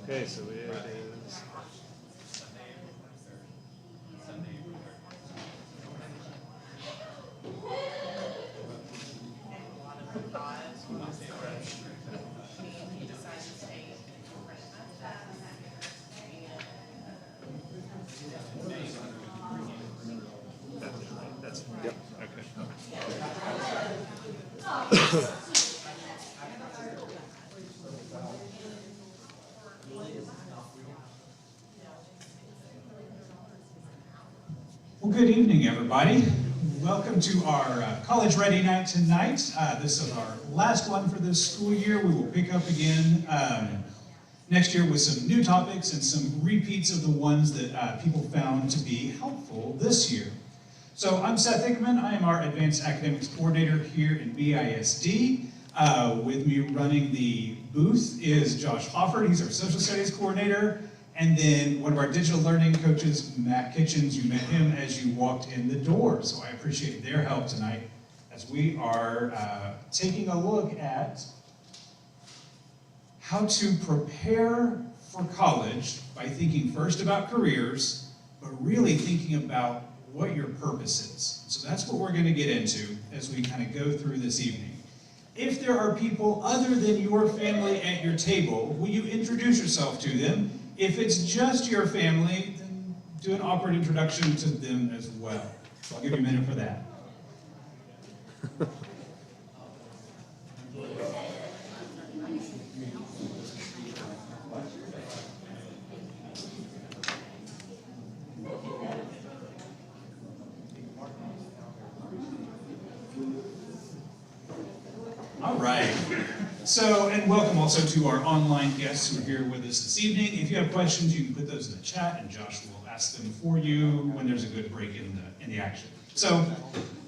Okay, so it is. That's yep. Okay. Well, good evening, everybody. Welcome to our College Ready Night tonight. This is our last one for this school year. We will pick up again next year with some new topics and some repeats of the ones that people found to be helpful this year. So I'm Seth Hickman. I am our Advanced Academics Coordinator here in BISD. With me running the booth is Josh Hofford. He's our Social Studies Coordinator. And then one of our digital learning coaches, Matt Kitchens. You met him as you walked in the door. So I appreciate their help tonight as we are taking a look at how to prepare for college by thinking first about careers, but really thinking about what your purpose is. So that's what we're going to get into as we kind of go through this evening. If there are people other than your family at your table, will you introduce yourself to them? If it's just your family, then do an awkward introduction to them as well. So I'll give you a minute for that. All right. So, and welcome also to our online guests who are here with us this evening. If you have questions, you can put those in the chat, and Josh will ask them for you when there's a good break in the action. So,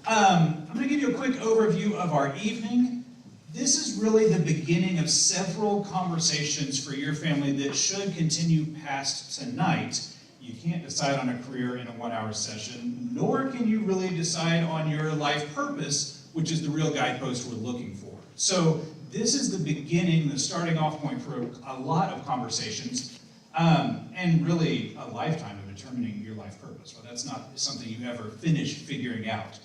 I'm going to give you a quick overview of our evening. This is really the beginning of several conversations for your family that should continue past tonight. You can't decide on a career in a 1-hour session, nor can you really decide on your life purpose, which is the real guidepost we're looking for. So this is the beginning, the starting off point for a lot of conversations, and really a lifetime of determining your life purpose. Well, that's not something you ever finish figuring out.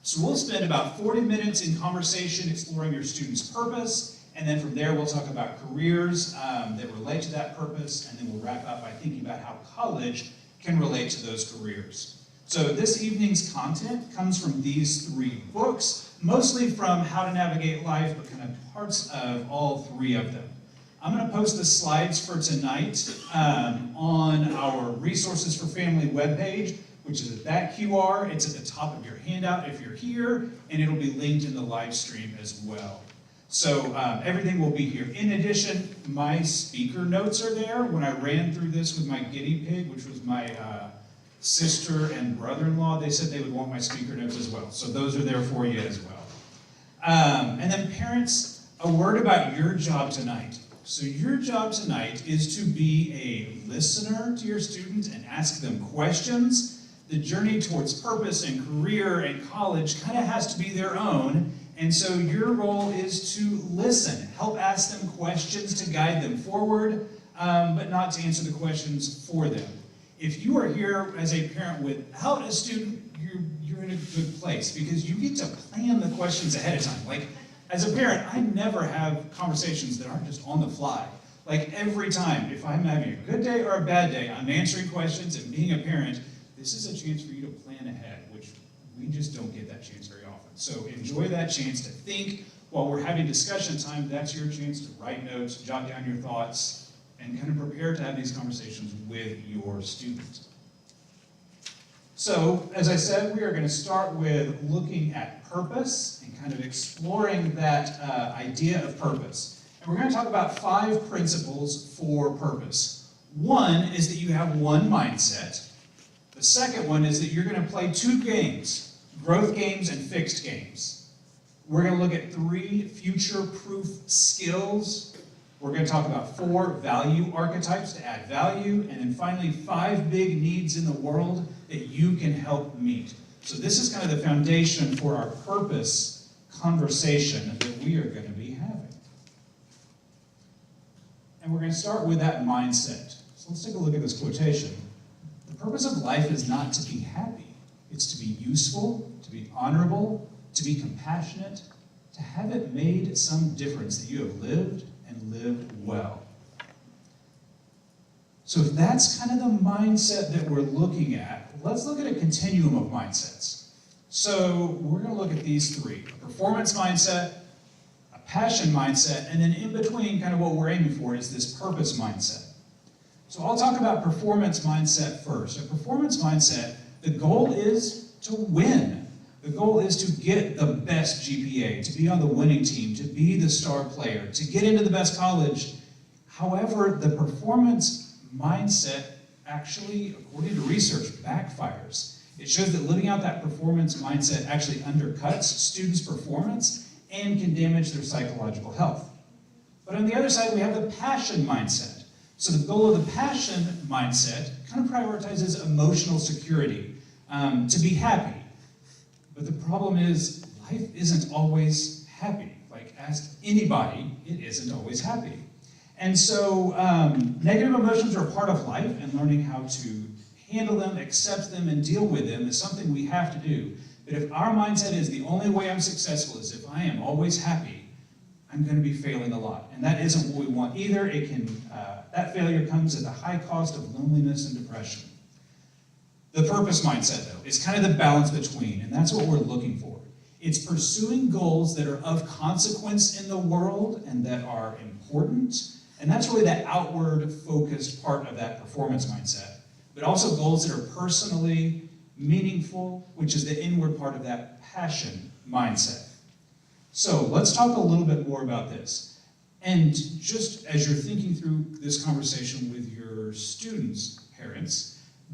So we'll spend about 40 minutes in conversation exploring your student's purpose, and then from there we'll talk about careers that relate to that purpose, and then we'll wrap up by thinking about how college can relate to those careers. So this evening's content comes from these 3 books, mostly from How to Navigate Life, but kind of parts of all 3 of them. I'm going to post the slides for tonight on our Resources for Family webpage, which is at that QR. It's at the top of your handout if you're here, and it'll be linked in the live stream as well. So everything will be here. In addition, my speaker notes are there. When I ran through this with my guinea pig, which was my sister and brother-in-law, they said they would want my speaker notes as well. So those are there for you as well. And then parents, a word about your job tonight. So your job tonight is to be a listener to your student and ask them questions. The journey towards purpose and career and college kind of has to be their own. And so your role is to listen, help ask them questions to guide them forward, but not to answer the questions for them. If you are here as a parent without a student, you're in a good place because you get to plan the questions ahead of time. Like, as a parent, I never have conversations that aren't just on the fly. Like, every time, if I'm having a good day or a bad day, I'm answering questions, and being a parent, this is a chance for you to plan ahead, which we just don't get that chance very often. So enjoy that chance to think while we're having discussion time. That's your chance to write notes, jot down your thoughts, and kind of prepare to have these conversations with your student. So, as I said, we are going to start with looking at purpose and kind of exploring that idea of purpose. And we're going to talk about 5 principles for purpose. One is that you have one mindset. The second one is that you're going to play 2 games, growth games and fixed games. We're going to look at 3 future-proof skills. We're going to talk about 4 value archetypes to add value, and then finally 5 big needs in the world that you can help meet. So this is kind of the foundation for our purpose conversation that we are going to be having. And we're going to start with that mindset. So let's take a look at this quotation. The purpose of life is not to be happy. It's to be useful, to be honorable, to be compassionate, to have it made some difference that you have lived and lived well. So if that's kind of the mindset that we're looking at, let's look at a continuum of mindsets. So we're going to look at these three: a performance mindset, a passion mindset, and then in between, kind of what we're aiming for is this purpose mindset. So I'll talk about performance mindset first. A performance mindset, the goal is to win. The goal is to get the best GPA, to be on the winning team, to be the star player, to get into the best college. However, the performance mindset actually, according to research, backfires. It shows that living out that performance mindset actually undercuts students' performance and can damage their psychological health. But on the other side, we have the passion mindset. So the goal of the passion mindset kind of prioritizes emotional security, to be happy. But the problem is, life isn't always happy. Like, ask anybody, it isn't always happy. And so negative emotions are a part of life, and learning how to handle them, accept them, and deal with them is something we have to do. But if our mindset is the only way I'm successful is if I am always happy, I'm going to be failing a lot. And that isn't what we want either. It can, that failure comes at the high cost of loneliness and depression. The purpose mindset, though, is kind of the balance between, and that's what we're looking for. It's pursuing goals that are of consequence in the world and that are important. And that's really that outward focused part of that performance mindset. But also goals that are personally meaningful, which is the inward part of that passion mindset. So let's talk a little bit more about this. And just as you're thinking through this conversation with your students, parents,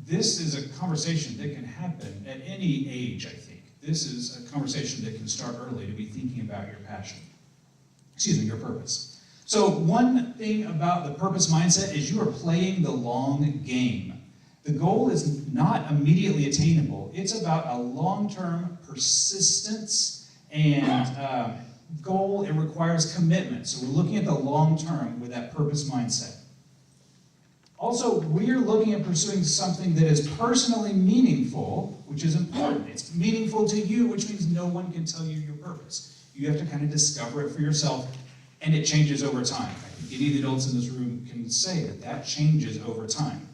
this is a conversation that can happen at any age, I think. This is a conversation that can start early to be thinking about your passion. Your purpose. So one thing about the purpose mindset is you are playing the long game. The goal is not immediately attainable. It's about a long-term persistence and goal. It requires commitment. So we're looking at the long term with that purpose mindset. Also, we are looking at pursuing something that is personally meaningful, which is important. It's meaningful to you, which means no one can tell you your purpose. You have to kind of discover it for yourself, and it changes over time. I think any of the adults in this room can say that that changes over time.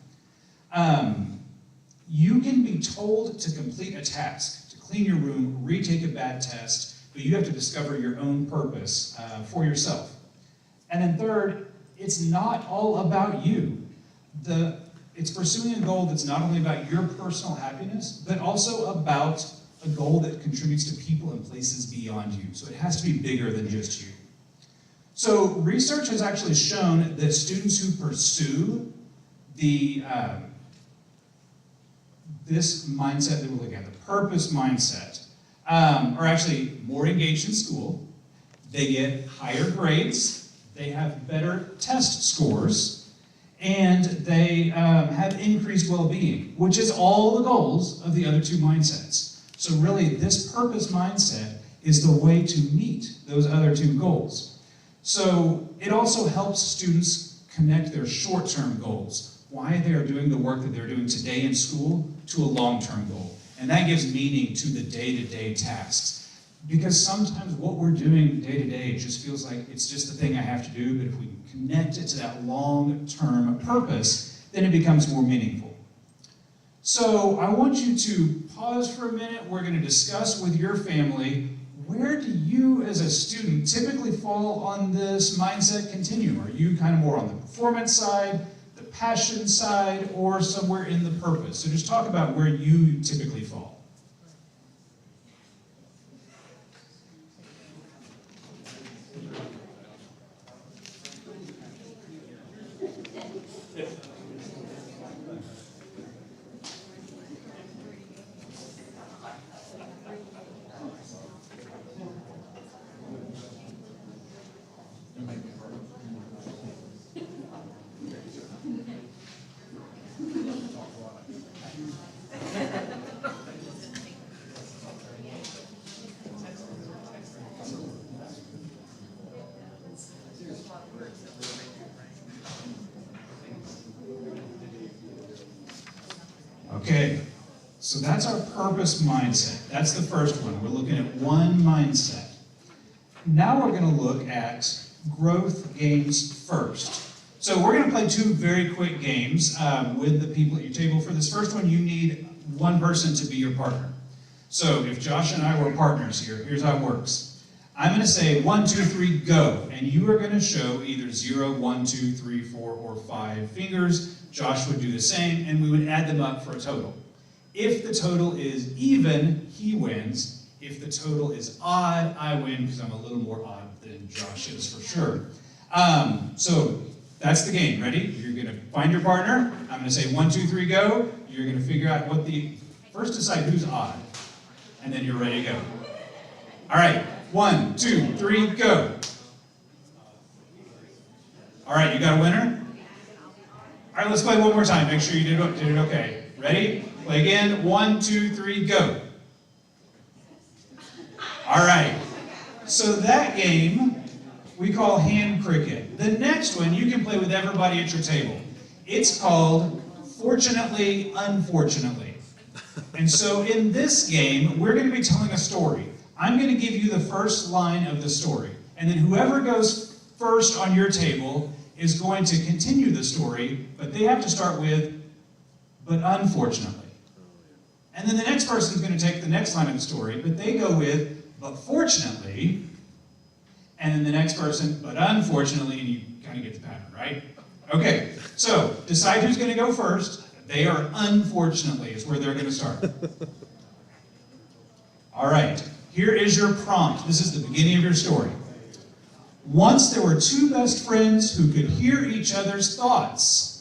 You can be told to complete a task, to clean your room, retake a bad test, but you have to discover your own purpose for yourself. And then third, it's not all about you. It's pursuing a goal that's not only about your personal happiness, but also about a goal that contributes to people and places beyond you. So it has to be bigger than just you. So research has actually shown that students who pursue this mindset that we're looking at, the purpose mindset, are actually more engaged in school. They get higher grades. They have better test scores. And they have increased well-being, which is all the goals of the other two mindsets. So really, this purpose mindset is the way to meet those other two goals. So it also helps students connect their short-term goals, why they are doing the work that they're doing today in school, to a long-term goal. And that gives meaning to the day-to-day tasks. Because sometimes what we're doing day-to-day just feels like it's just the thing I have to do, but if we connect it to that long-term purpose, then it becomes more meaningful. So I want you to pause for a minute. We're going to discuss with your family, where do you as a student typically fall on this mindset continuum? Are you kind of more on the performance side, the passion side, or somewhere in the purpose? So just talk about where you typically fall. Okay, so that's our purpose mindset. That's the first one. We're looking at one mindset. Now we're going to look at growth games first. So we're going to play two very quick games with the people at your table. For this first one, you need one person to be your partner. So if Josh and I were partners here, here's how it works. I'm going to say 1, 2, 3, go, and you are going to show either 0, 1, 2, 3, 4, or 5 fingers. Josh would do the same, and we would add them up for a total. If the total is even, he wins. If the total is odd, I win, because I'm a little more odd than Josh is for sure. So that's the game. Ready? You're going to find your partner. I'm going to say 1, 2, 3, go. You're going to figure out what first decide who's odd, and then you're ready to go. All right, 1, 2, 3, go. All right, you got a winner? All right, let's play one more time. Make sure you did it okay. Ready? Play again. 1, 2, 3, go. All right. So that game we call hand cricket. The next one you can play with everybody at your table. It's called Fortunately, Unfortunately. And so in this game, we're going to be telling a story. I'm going to give you the first line of the story. And then whoever goes first on your table is going to continue the story, but they have to start with, but unfortunately. And then the next person is going to take the next line of the story, but they go with, but fortunately, and then the next person, but unfortunately, and you kind of get the pattern, right? Okay, so decide who's going to go first. They are unfortunately is where they're going to start. All right, here is your prompt. This is the beginning of your story. Once there were two best friends who could hear each other's thoughts.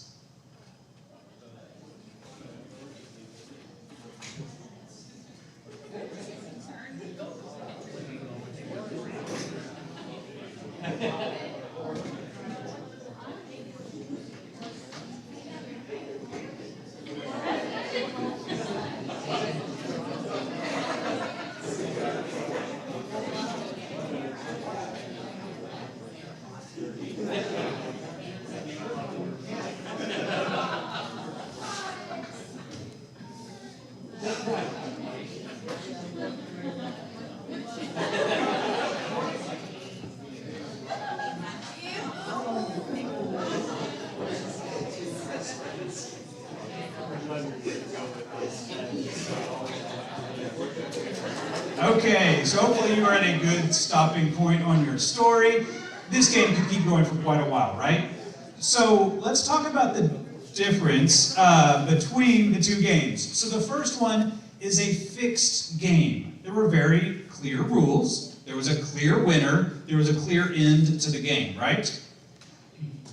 Okay, so hopefully you are at a good stopping point on your story. This game could keep going for quite a while, right? So let's talk about the difference between the two games. So the first one is a fixed game. There were very clear rules. There was a clear winner. There was a clear end to the game, right?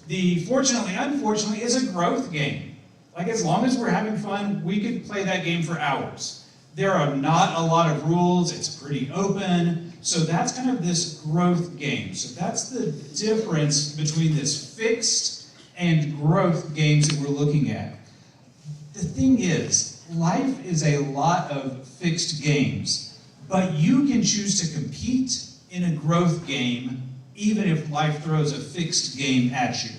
The Fortunately, Unfortunately is a growth game. Like, as long as we're having fun, we could play that game for hours. There are not a lot of rules. It's pretty open. So that's kind of this growth game. So that's the difference between this fixed and growth games that we're looking at. The thing is, life is a lot of fixed games, but you can choose to compete in a growth game even if life throws a fixed game at you.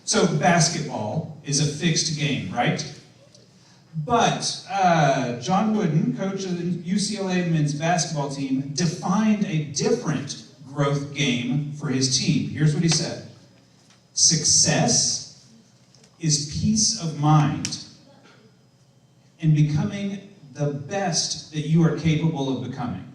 So basketball is a fixed game, right? But John Wooden, coach of the UCLA men's basketball team, defined a different growth game for his team. Here's what he said. Success is peace of mind and becoming the best that you are capable of becoming.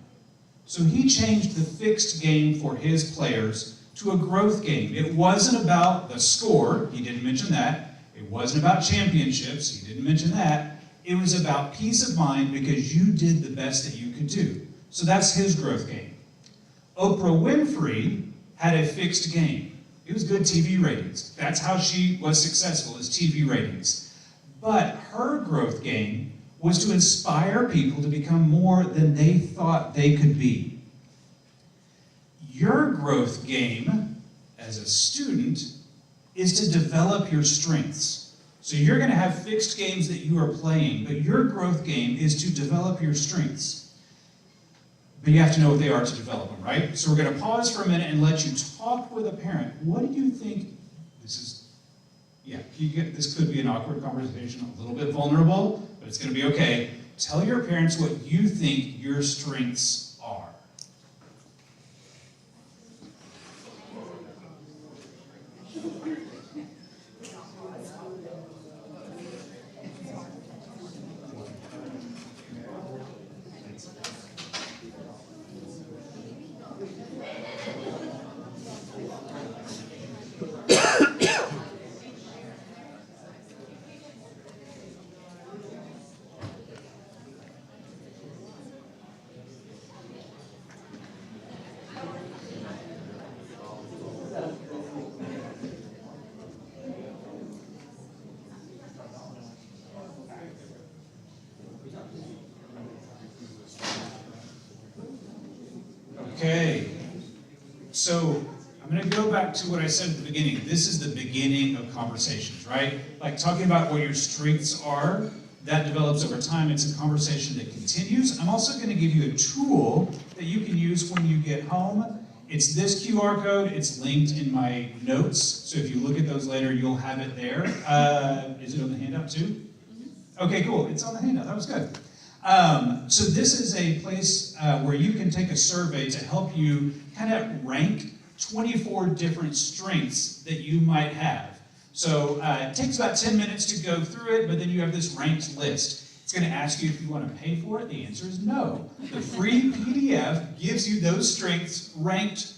So he changed the fixed game for his players to a growth game. It wasn't about the score. He didn't mention that. It wasn't about championships. He didn't mention that. It was about peace of mind because you did the best that you could do. So that's his growth game. Oprah Winfrey had a fixed game. It was good TV ratings. That's how she was successful, is TV ratings. But her growth game was to inspire people to become more than they thought they could be. Your growth game as a student is to develop your strengths. So you're going to have fixed games that you are playing, but your growth game is to develop your strengths. But you have to know what they are to develop them, right? So we're going to pause for a minute and let you talk with a parent. What do you think? This is, yeah. this could be an awkward conversation, a little bit vulnerable, but it's going to be okay. Tell your parents what you think your strengths are. Okay, so I'm going to go back to what I said at the beginning. This is the beginning of conversations, right? Like talking about what your strengths are, that develops over time. It's a conversation that continues. I'm also going to give you a tool that you can use when you get home. It's this QR code. It's linked in my notes. So if you look at those later, you'll have it there. Is it on the handout too? Okay, cool. It's on the handout. That was good. So this is a place where you can take a survey to help you kind of rank 24 different strengths that you might have. So it takes about 10 minutes to go through it, but then you have this ranked list. It's going to ask you if you want to pay for it. The answer is no. The free PDF gives you those strengths ranked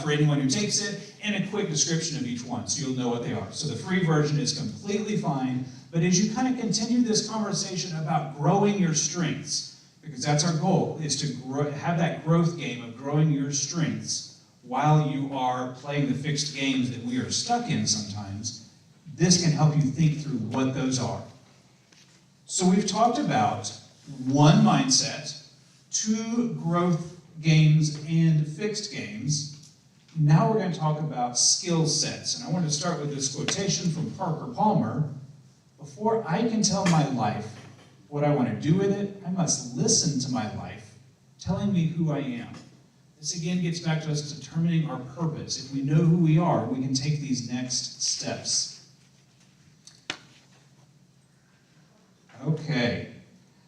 for anyone who takes it, and a quick description of each one, so you'll know what they are. So the free version is completely fine. But as you kind of continue this conversation about growing your strengths, because that's our goal, is to have that growth game of growing your strengths while you are playing the fixed games that we are stuck in sometimes, this can help you think through what those are. So we've talked about one mindset, two growth games, and fixed games. Now we're going to talk about skill sets. And I want to start with this quotation from Parker Palmer. Before I can tell my life what I want to do with it, I must listen to my life, telling me who I am. This again gets back to us determining our purpose. If we know who we are, we can take these next steps. Okay,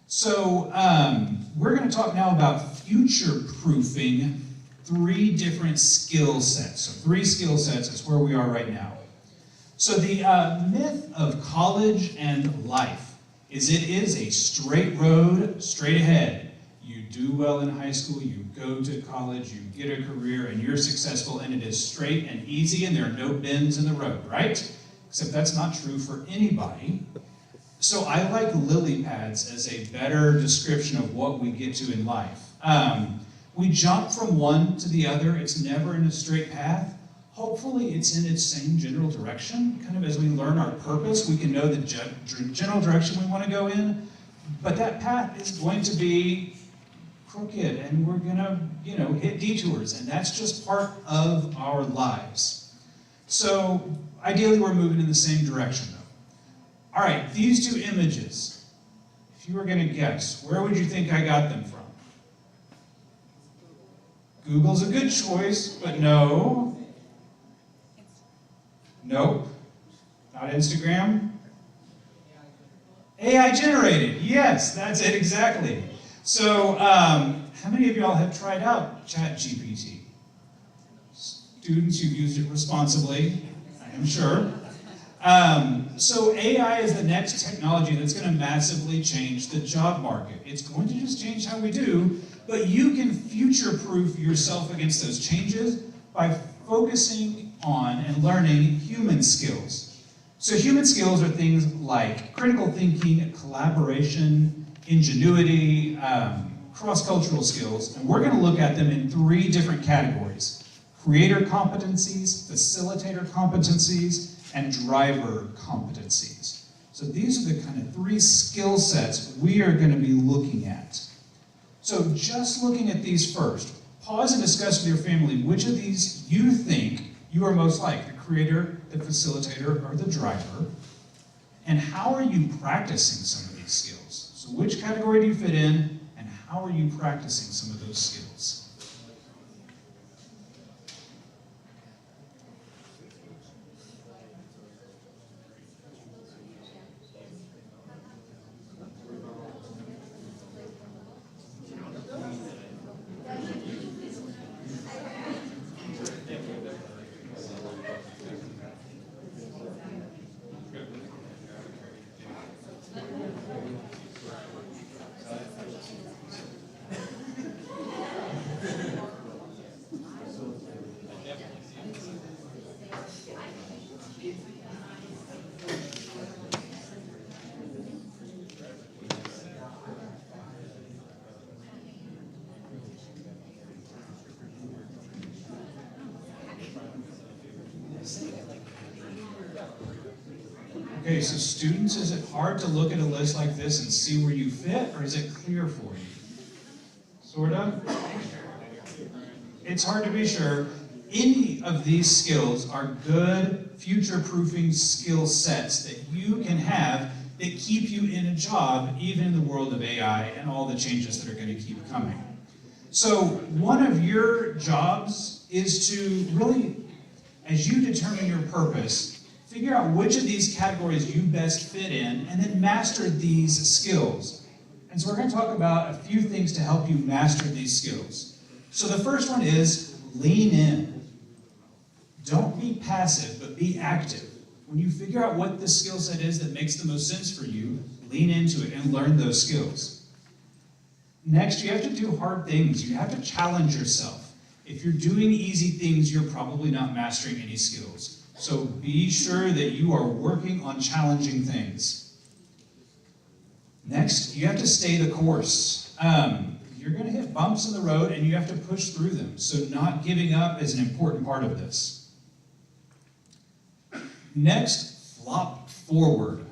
so we're going to talk now about future-proofing 3 different skill sets. So 3 skill sets is where we are right now. So the myth of college and life is it is a straight road, straight ahead. You do well in high school, you go to college, you get a career, and you're successful, and it is straight and easy, and there are no bends in the road, right? Except that's not true for anybody. So I like lily pads as a better description of what we get to in life. We jump from one to the other. It's never in a straight path. Hopefully it's in its same general direction. Kind of as we learn our purpose, we can know the general direction we want to go in. But that path is going to be crooked, and we're going to, hit detours, and that's just part of our lives. So ideally we're moving in the same direction, though. All right, these 2 images, if you were going to guess, where would you think I got them from? Google's a good choice, but no. Nope. Not Instagram. AI generated. Yes, that's it exactly. So, how many of y'all have tried out ChatGPT? Students who've used it responsibly, I am sure. So AI is the next technology that's going to massively change the job market. It's going to just change how we do, but you can future-proof yourself against those changes by focusing on and learning human skills. So human skills are things like critical thinking, collaboration, ingenuity, cross-cultural skills, and we're going to look at them in 3 different categories: creator competencies, facilitator competencies, and driver competencies. So these are the kind of 3 skill sets we are going to be looking at. So just looking at these first, pause and discuss with your family which of these you think you are most like, the creator, the facilitator, or the driver, and how are you practicing some of these skills? So which category do you fit in, and how are you practicing some of those skills? Okay, so students, is it hard to look at a list like this and see where you fit, or is it clear for you? Sort of? It's hard to be sure. Any of these skills are good future-proofing skill sets that you can have that keep you in a job, even in the world of AI and all the changes that are going to keep coming. So one of your jobs is to really, as you determine your purpose, figure out which of these categories you best fit in, and then master these skills. And so we're going to talk about a few things to help you master these skills. So the first one is lean in. Don't be passive, but be active. When you figure out what the skill set is that makes the most sense for you, lean into it and learn those skills. Next, you have to do hard things. You have to challenge yourself. If you're doing easy things, you're probably not mastering any skills. So be sure that you are working on challenging things. Next, you have to stay the course. You're going to hit bumps in the road and you have to push through them. So not giving up is an important part of this. Next, flop forward.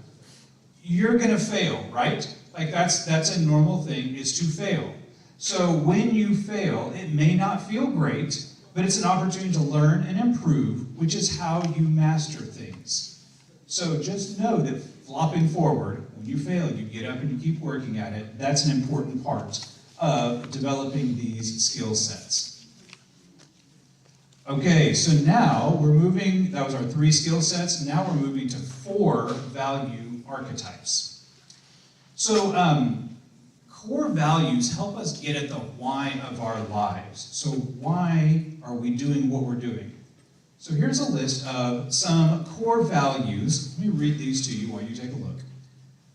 You're going to fail, right? Like that's a normal thing, is to fail. So when you fail, it may not feel great, but it's an opportunity to learn and improve, which is how you master things. So just know that flopping forward, when you fail, you get up and you keep working at it. That's an important part of developing these skill sets. Okay, so now we're moving, that was our 3 skill sets, now we're moving to 4 value archetypes. So core values help us get at the why of our lives. So why are we doing what we're doing? So here's a list of some core values. Let me read these to you while you take a look.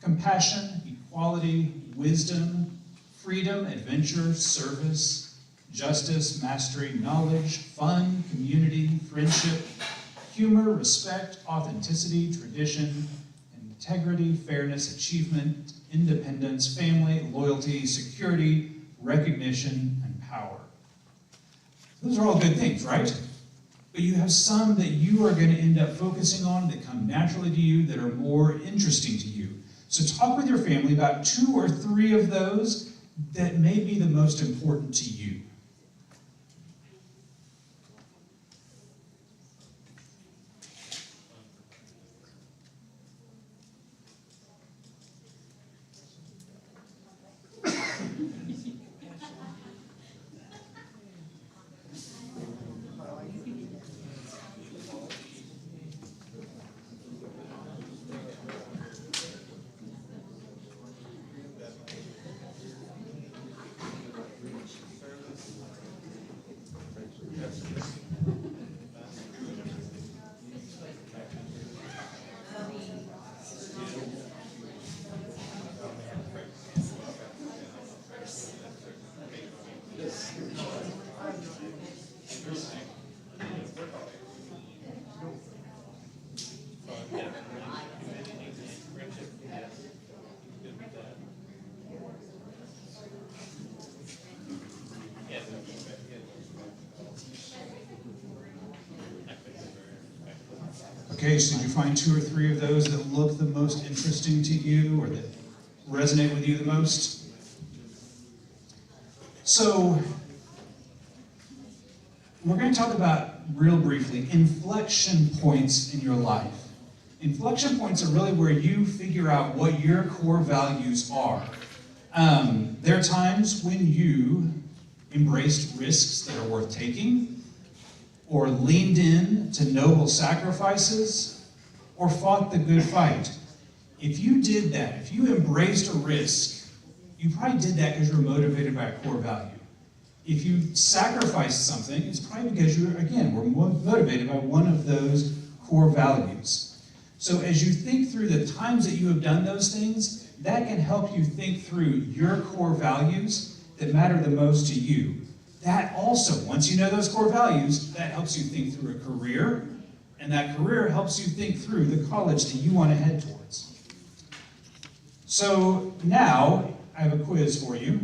Compassion, equality, wisdom, freedom, adventure, service, justice, mastery, knowledge, fun, community, friendship, humor, respect, authenticity, tradition, integrity, fairness, achievement, independence, family, loyalty, security, recognition, and power. Those are all good things, right? But you have some that you are going to end up focusing on that come naturally to you, that are more interesting to you. So talk with your family about 2 or 3 of those that may be the most important to you. Okay, so did you find 2 or 3 of those that look the most interesting to you or that resonate with you the most? So, we're going to talk about, real briefly, inflection points in your life. Inflection points are really where you figure out what your core values are. There are times when you embraced risks that are worth taking, or leaned in to noble sacrifices, or fought the good fight. If you did that, if you embraced a risk, you probably did that because you were motivated by a core value. If you sacrificed something, it's probably because you, again, were motivated by one of those core values. So as you think through the times that you have done those things, that can help you think through your core values that matter the most to you. That also, once you know those core values, that helps you think through a career, and that career helps you think through the college that you want to head towards. So now, I have a quiz for you.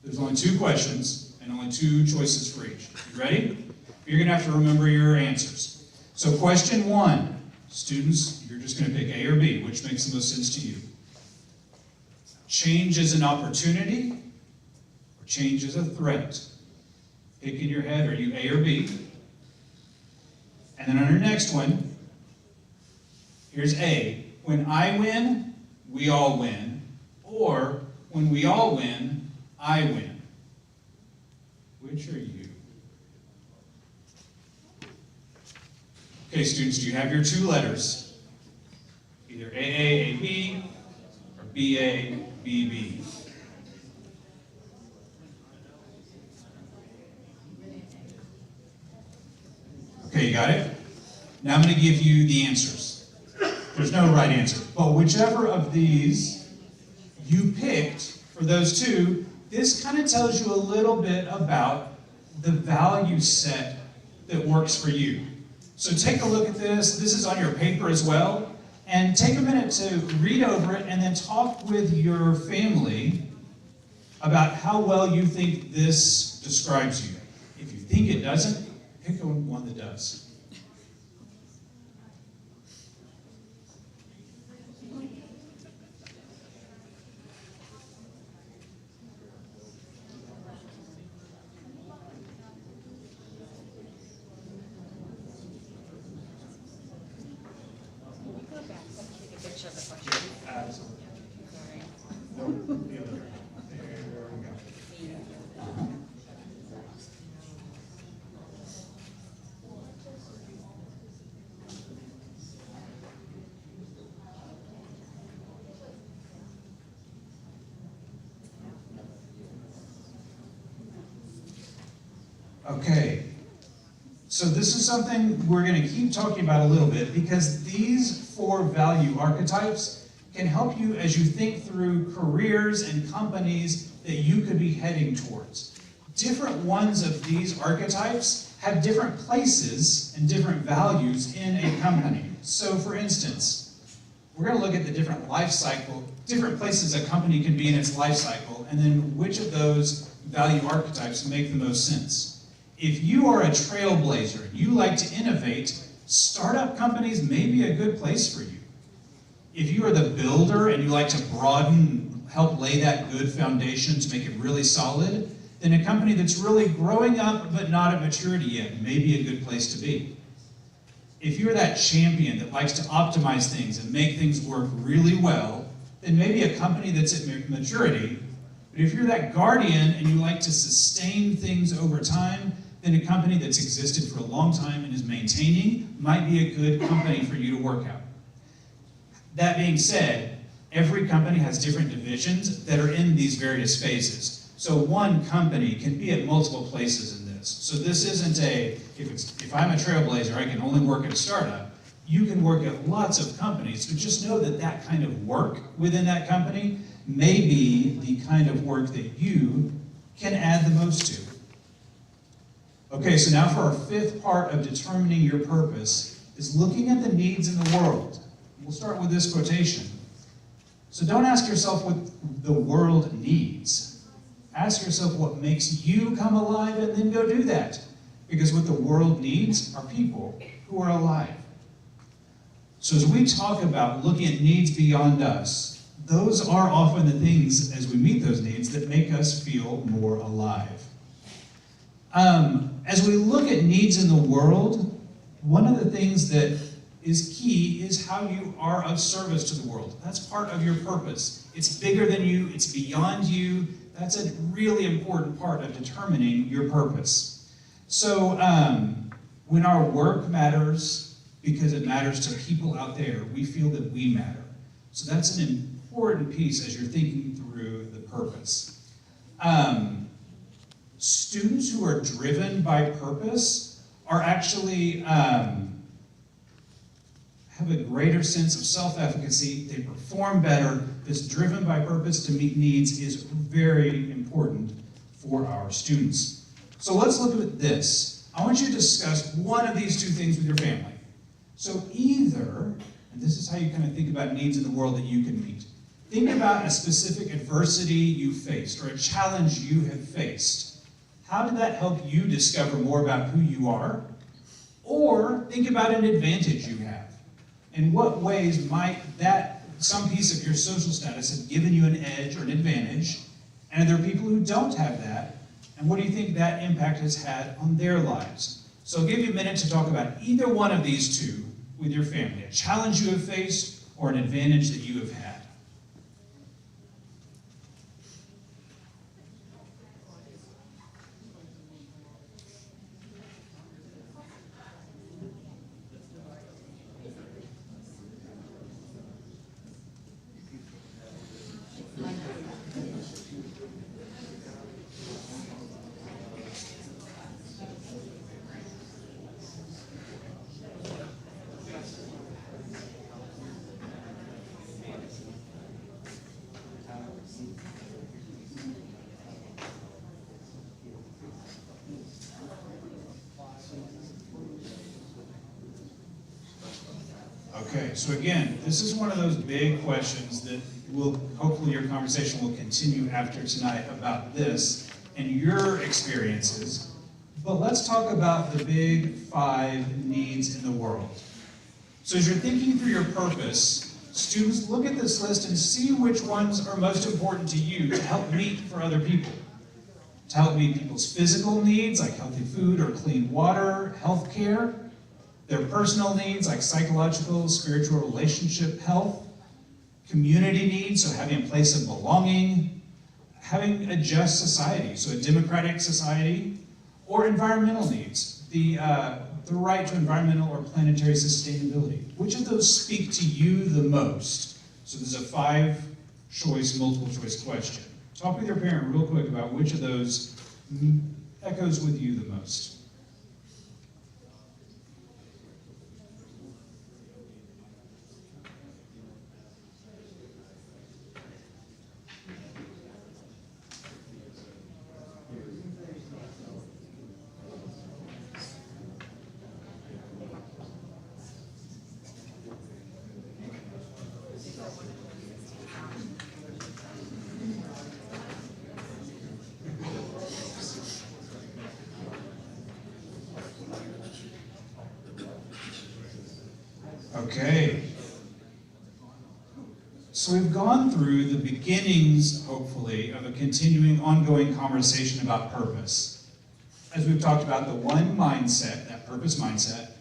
There's only 2 questions, and only 2 choices for each. You ready? You're going to have to remember your answers. So question 1, Students, you're just going to pick A or B, which makes the most sense to you. Change is an opportunity, or change is a threat. Pick in your head, are you A or B? And then on your next one, here's A. When I win, we all win. Or, when we all win, I win. Which are you? Okay, students, do you have your two letters? Either AA, AB, or BA, BB. Okay, you got it? Now I'm going to give you the answers. There's no right answer. But whichever of these you picked for those two, this kind of tells you a little bit about the value set that works for you. So take a look at this. This is on your paper as well. And take a minute to read over it and then talk with your family about how well you think this describes you. If you think it doesn't, pick one that does. Okay, so this is something we're going to keep talking about a little bit because these 4 value archetypes can help you as you think through careers and companies that you could be heading towards. Different ones of these archetypes have different places and different values in a company. So for instance, we're going to look at the different life cycle, different places a company can be in its life cycle, and then which of those value archetypes make the most sense. If you are a trailblazer and you like to innovate, startup companies may be a good place for you. If you are the builder and you like to broaden, help lay that good foundation to make it really solid, then a company that's really growing up but not at maturity yet may be a good place to be. If you're that champion that likes to optimize things and make things work really well, then maybe a company that's at maturity. But if you're that guardian and you like to sustain things over time, then a company that's existed for a long time and is maintaining might be a good company for you to work at. That being said, every company has different divisions that are in these various phases. So one company can be at multiple places in this. So this isn't if I'm a trailblazer, I can only work at a startup. You can work at lots of companies, but just know that that kind of work within that company may be the kind of work that you can add the most to. Okay, so now for our 5th part of determining your purpose is looking at the needs in the world. We'll start with this quotation. So don't ask yourself what the world needs. Ask yourself what makes you come alive and then go do that. Because what the world needs are people who are alive. So as we talk about looking at needs beyond us, those are often the things, as we meet those needs, that make us feel more alive. As we look at needs in the world, one of the things that is key is how you are of service to the world. That's part of your purpose. It's bigger than you, it's beyond you. That's a really important part of determining your purpose. So when our work matters, because it matters to people out there, we feel that we matter. So that's an important piece as you're thinking through the purpose. Students who are driven by purpose are actually have a greater sense of self-efficacy. They perform better. This driven by purpose to meet needs is very important for our students. So let's look at this. I want you to discuss one of these 2 things with your family. So either, and this is how you kind of think about needs in the world that you can meet. Think about a specific adversity you faced or a challenge you have faced. How did that help you discover more about who you are? Or think about an advantage you have. In what ways might that, some piece of your social status, have given you an edge or an advantage? And are there people who don't have that? And what do you think that impact has had on their lives? So I'll give you a minute to talk about either one of these two with your family, a challenge you have faced or an advantage that you have had. Okay, so again, this is one of those big questions that hopefully your conversation will continue after tonight about this and your experiences. But let's talk about the big 5 needs in the world. So as you're thinking through your purpose, students, look at this list and see which ones are most important to you to help meet for other people. To help meet people's physical needs, like healthy food or clean water, health care, their personal needs, like psychological, spiritual, relationship, health, community needs, so having a place of belonging, having a just society, so a democratic society, or environmental needs, the right to environmental or planetary sustainability. Which of those speak to you the most? So there's a 5-choice, multiple-choice question. Talk with your parent real quick about which of those echoes with you the most. Okay. So we've gone through the beginnings, hopefully, of a continuing, ongoing conversation about purpose. As we've talked about the one mindset, that purpose mindset,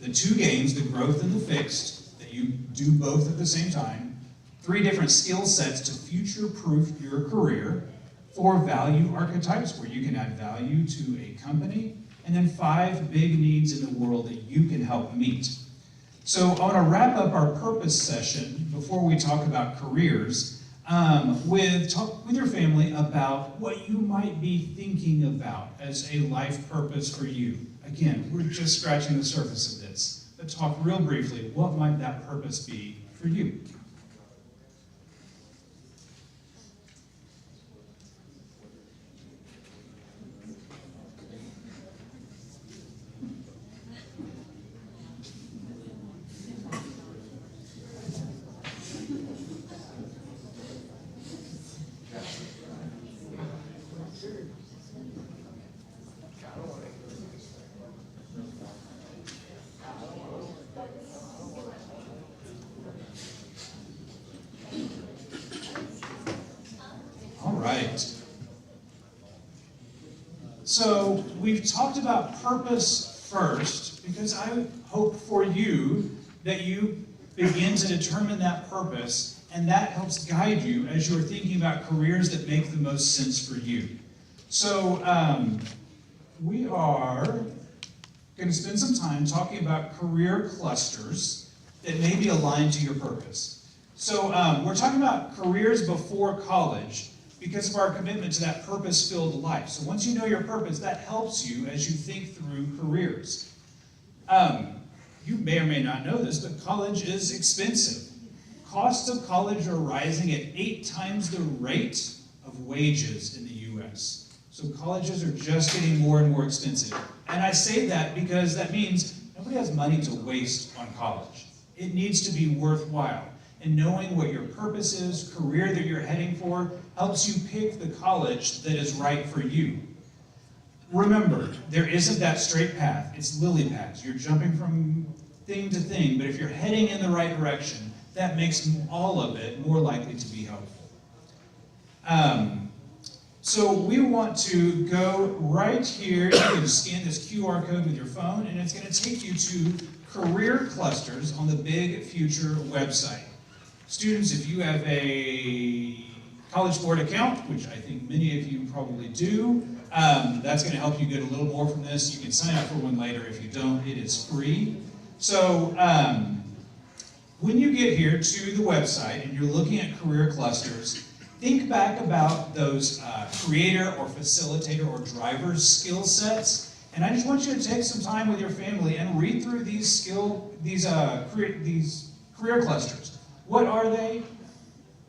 the 2 games, the growth and the fixed, that you do both at the same time, 3 different skill sets to future-proof your career, 4 value archetypes where you can add value to a company, and then 5 big needs in the world that you can help meet. So I want to wrap up our purpose session before we talk about careers talk with your family about what you might be thinking about as a life purpose for you. Again, we're just scratching the surface of this, but talk real briefly, what might that purpose be for you? So we've talked about purpose first because I hope for you that you begin to determine that purpose, and that helps guide you as you're thinking about careers that make the most sense for you. So we are going to spend some time talking about career clusters that may be aligned to your purpose. So we're talking about careers before college, because of our commitment to that purpose-filled life. So once you know your purpose, that helps you as you think through careers. You may or may not know this, but college is expensive. Costs of college are rising at 8 times the rate of wages in the US. So colleges are just getting more and more expensive. And I say that because that means nobody has money to waste on college. It needs to be worthwhile. And knowing what your purpose is, career that you're heading for, helps you pick the college that is right for you. Remember, there isn't that straight path. It's lily pads. You're jumping from thing to thing, but if you're heading in the right direction, that makes all of it more likely to be helpful. So we want to go right here. You can scan this QR code with your phone, and it's going to take you to career clusters on the Big Future website. Students, if you have a College Board account, which I think many of you probably do, that's going to help you get a little more from this. You can sign up for one later. If you don't, it is free. So when you get here to the website and you're looking at career clusters, think back about those creator or facilitator or driver's skill sets. And I just want you to take some time with your family and read through these career clusters. What are they?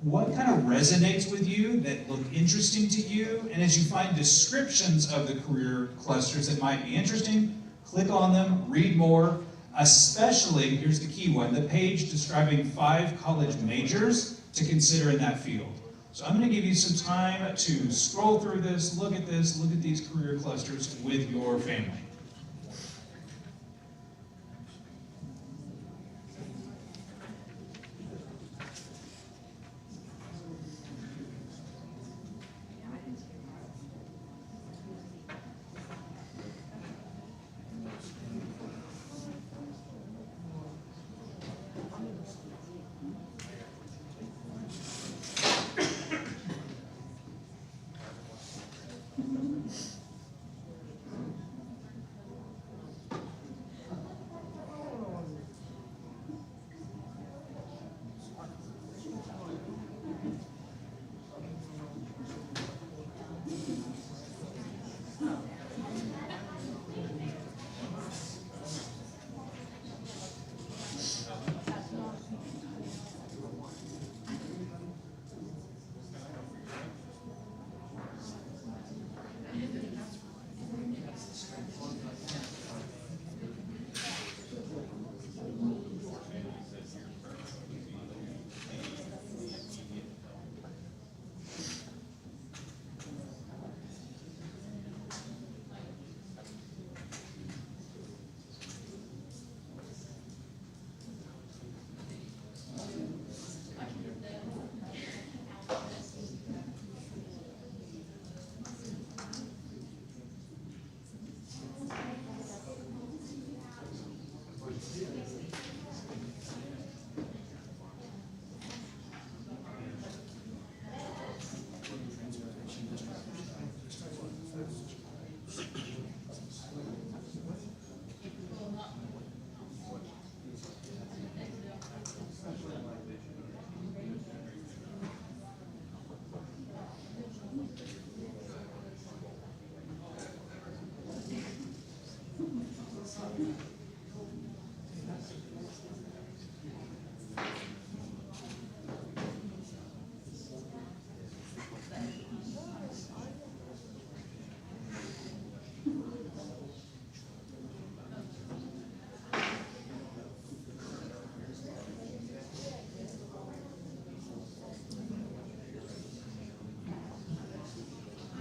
What kind of resonates with you that look interesting to you? And as you find descriptions of the career clusters that might be interesting, click on them, read more. Especially, here's the key one, the page describing 5 college majors to consider in that field. So I'm going to give you some time to scroll through this, look at these career clusters with your family.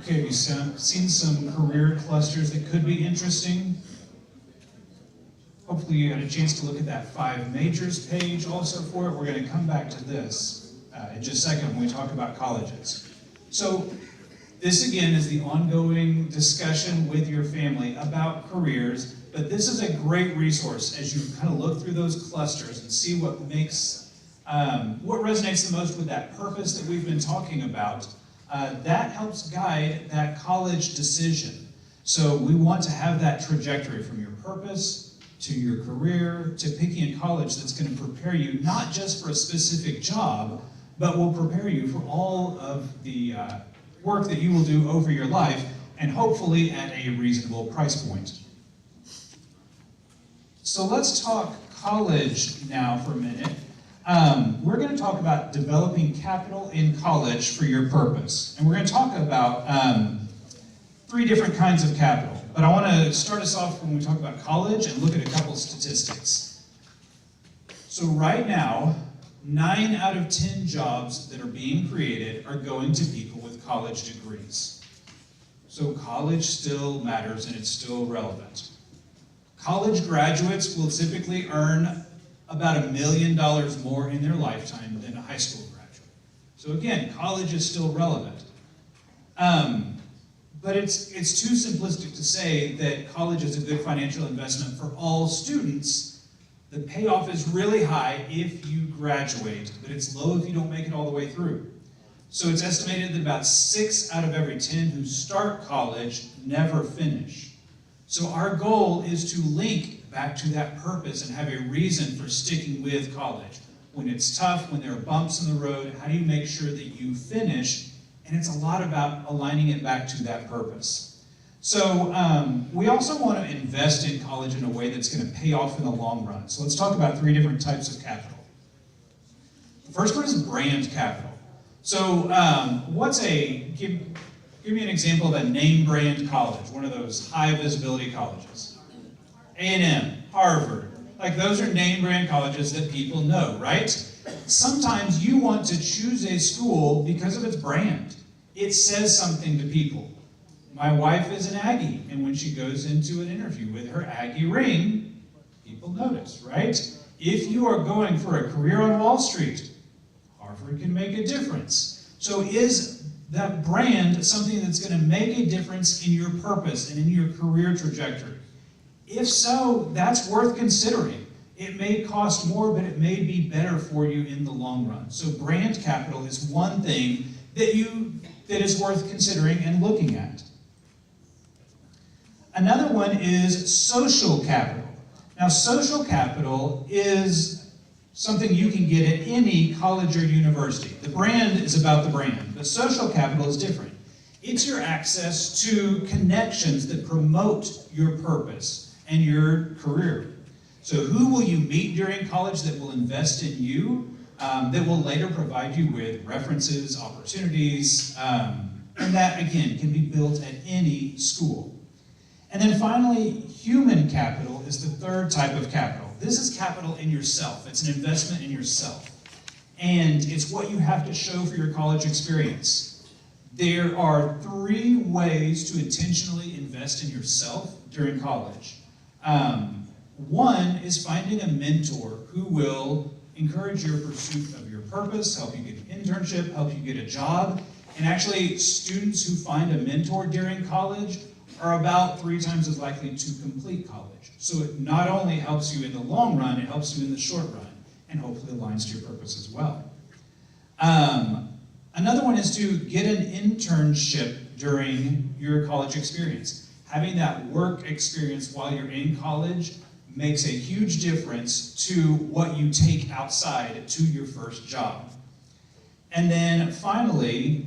Okay, we've seen some career clusters that could be interesting. Hopefully you had a chance to look at that 5 majors page also for it. We're going to come back to this in just a second when we talk about colleges. So this again is the ongoing discussion with your family about careers, but this is a great resource as you kind of look through those clusters and see what resonates the most with that purpose that we've been talking about. That helps guide that college decision. So we want to have that trajectory from your purpose to your career to picking a college that's going to prepare you not just for a specific job, but will prepare you for all of the work that you will do over your life, and hopefully at a reasonable price point. So let's talk college now for a minute. We're going to talk about developing capital in college for your purpose. And we're going to talk about 3 different kinds of capital. But I want to start us off when we talk about college and look at a couple of statistics. So right now, 9 out of 10 jobs that are being created are going to people with college degrees. So college still matters and it's still relevant. College graduates will typically earn about $1 million more in their lifetime than a high school graduate. So again, college is still relevant. But it's too simplistic to say that college is a good financial investment for all students. The payoff is really high if you graduate, but it's low if you don't make it all the way through. So it's estimated that about 6 out of every 10 who start college never finish. So our goal is to link back to that purpose and have a reason for sticking with college. When it's tough, when there are bumps in the road, how do you make sure that you finish? And it's a lot about aligning it back to that purpose. So we also want to invest in college in a way that's going to pay off in the long run. So let's talk about 3 different types of capital. The first one is brand capital. So give me an example of a name brand college, one of those high visibility colleges. A&M, Harvard, like those are name brand colleges that people know, right? Sometimes you want to choose a school because of its brand. It says something to people. My wife is an Aggie, and when she goes into an interview with her Aggie ring, people notice, right? If you are going for a career on Wall Street, Harvard can make a difference. So is that brand something that's going to make a difference in your purpose and in your career trajectory? If so, that's worth considering. It may cost more, but it may be better for you in the long run. So brand capital is one thing that is worth considering and looking at. Another one is social capital. Now, social capital is something you can get at any college or university. The brand is about the brand, but social capital is different. It's your access to connections that promote your purpose and your career. So who will you meet during college that will invest in you, that will later provide you with references, opportunities, and that, again, can be built at any school. And then finally, human capital is the third type of capital. This is capital in yourself. It's an investment in yourself. And it's what you have to show for your college experience. There are 3 ways to intentionally invest in yourself during college. One is finding a mentor who will encourage your pursuit of your purpose, help you get an internship, help you get a job. And actually, students who find a mentor during college are about 3 times as likely to complete college. So it not only helps you in the long run, it helps you in the short run, and hopefully aligns to your purpose as well. Another one is to get an internship during your college experience. Having that work experience while you're in college makes a huge difference to what you take outside to your first job. And then finally,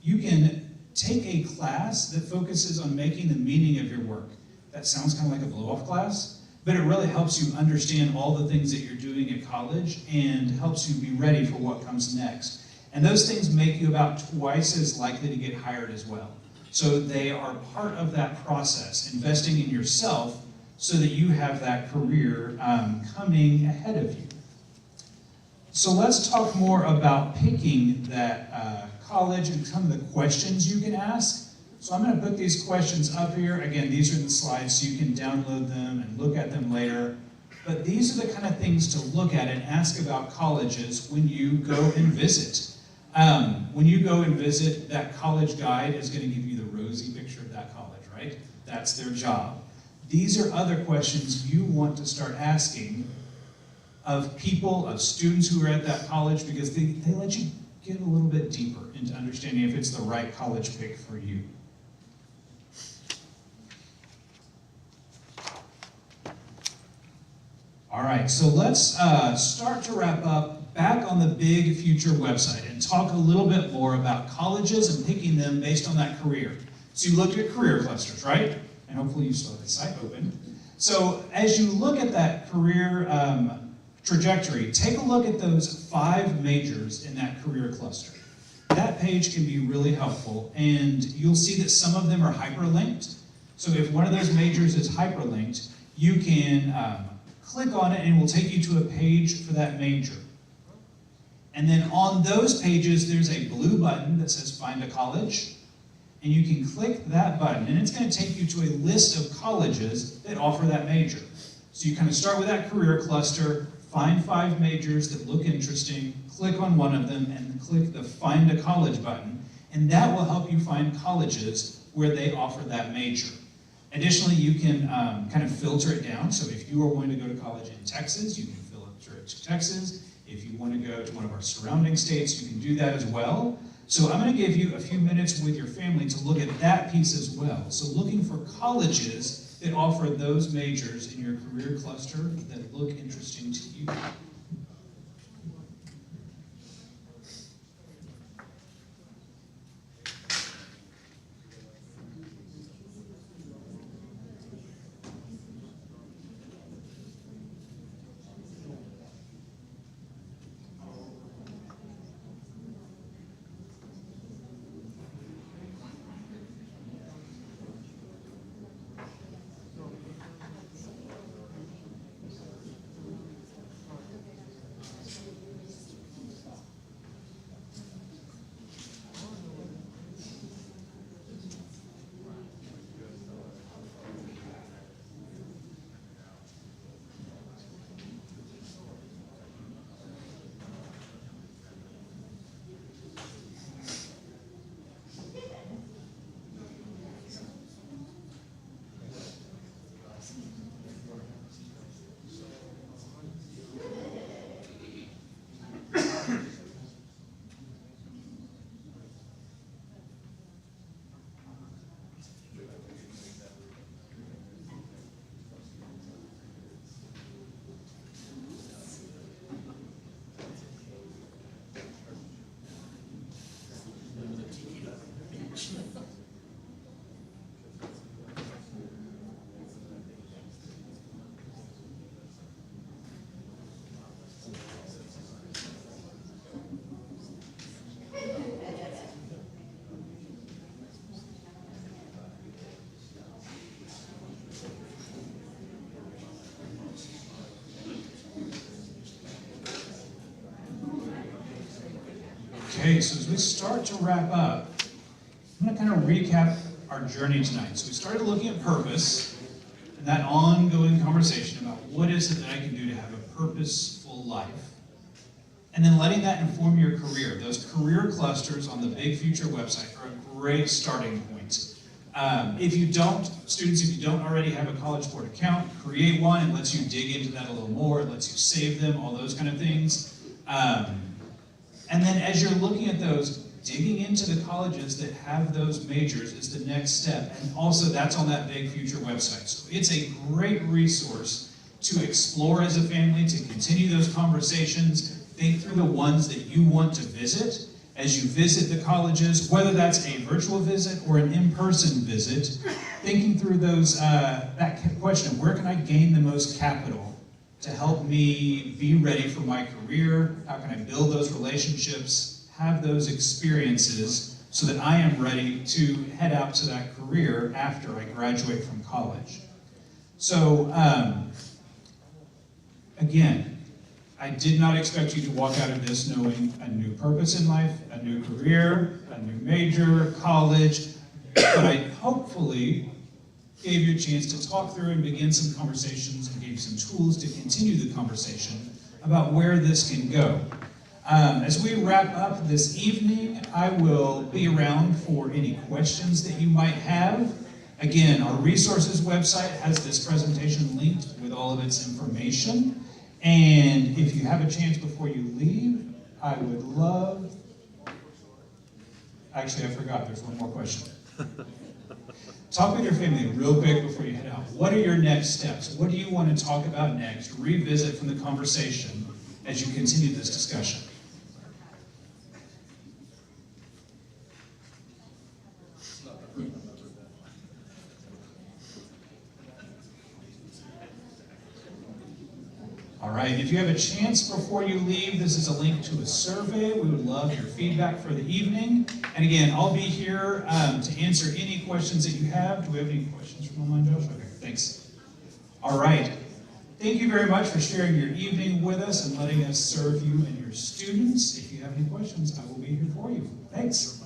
you can take a class that focuses on making the meaning of your work. That sounds kind of like a blow-off class, but it really helps you understand all the things that you're doing at college and helps you be ready for what comes next. And those things make you about twice as likely to get hired as well. So they are part of that process, investing in yourself so that you have that career coming ahead of you. So let's talk more about picking that college and some of the questions you can ask. So I'm going to put these questions up here. Again, these are the slides, so you can download them and look at them later. But these are the kind of things to look at and ask about colleges when you go and visit. When you go and visit, that college guide is going to give you the rosy picture of that college, right? That's their job. These are other questions you want to start asking of people, of students who are at that college, because they let you get a little bit deeper into understanding if it's the right college pick for you. All right, so let's start to wrap up back on the Big Future website and talk a little bit more about colleges and picking them based on that career. So you looked at career clusters, right? And hopefully you still have the site open. So as you look at that career trajectory, take a look at those 5 majors in that career cluster. That page can be really helpful, and you'll see that some of them are hyperlinked. So if one of those majors is hyperlinked, you can click on it and it will take you to a page for that major. And then on those pages, there's a blue button that says Find a College. And you can click that button, and it's going to take you to a list of colleges that offer that major. So you kind of start with that career cluster, find 5 majors that look interesting, click on one of them, and click the Find a College button, and that will help you find colleges where they offer that major. Additionally, you can kind of filter it down. So if you are going to go to college in Texas, you can filter it to Texas. If you want to go to one of our surrounding states, you can do that as well. So I'm going to give you a few minutes with your family to look at that piece as well. So looking for colleges that offer those majors in your career cluster that look interesting to you. Okay, so as we start to wrap up, I'm going to kind of recap our journey tonight. So we started looking at purpose and that ongoing conversation about what is it that I can do to have a purposeful life. And then letting that inform your career. Those career clusters on the Big Future website are a great starting point. If you don't already have a College Board account, create one. It lets you dig into that a little more. It lets you save them, all those kind of things. And then as you're looking at those, digging into the colleges that have those majors is the next step. And also that's on that Big Future website. So it's a great resource to explore as a family, to continue those conversations, think through the ones that you want to visit. As you visit the colleges, whether that's a virtual visit or an in-person visit, thinking through those that question of where can I gain the most capital to help me be ready for my career? How can I build those relationships, have those experiences so that I am ready to head out to that career after I graduate from college? So, again, I did not expect you to walk out of this knowing a new purpose in life, a new career, a new major, college, but I hopefully gave you a chance to talk through and begin some conversations and gave you some tools to continue the conversation about where this can go. As we wrap up this evening, I will be around for any questions that you might have. Again, our resources website has this presentation linked with all of its information. And if you have a chance before you leave, I would love... Actually, I forgot, there's one more question. Talk with your family real quick before you head out. What are your next steps? What do you want to talk about next? Revisit from the conversation as you continue this discussion. All right, if you have a chance before you leave, this is a link to a survey. We would love your feedback for the evening. And again, I'll be here to answer any questions that you have. Do we have any questions from online, Josh? Okay, thanks. All right, thank you very much for sharing your evening with us and letting us serve you and your students. If you have any questions, I will be here for you. Thanks.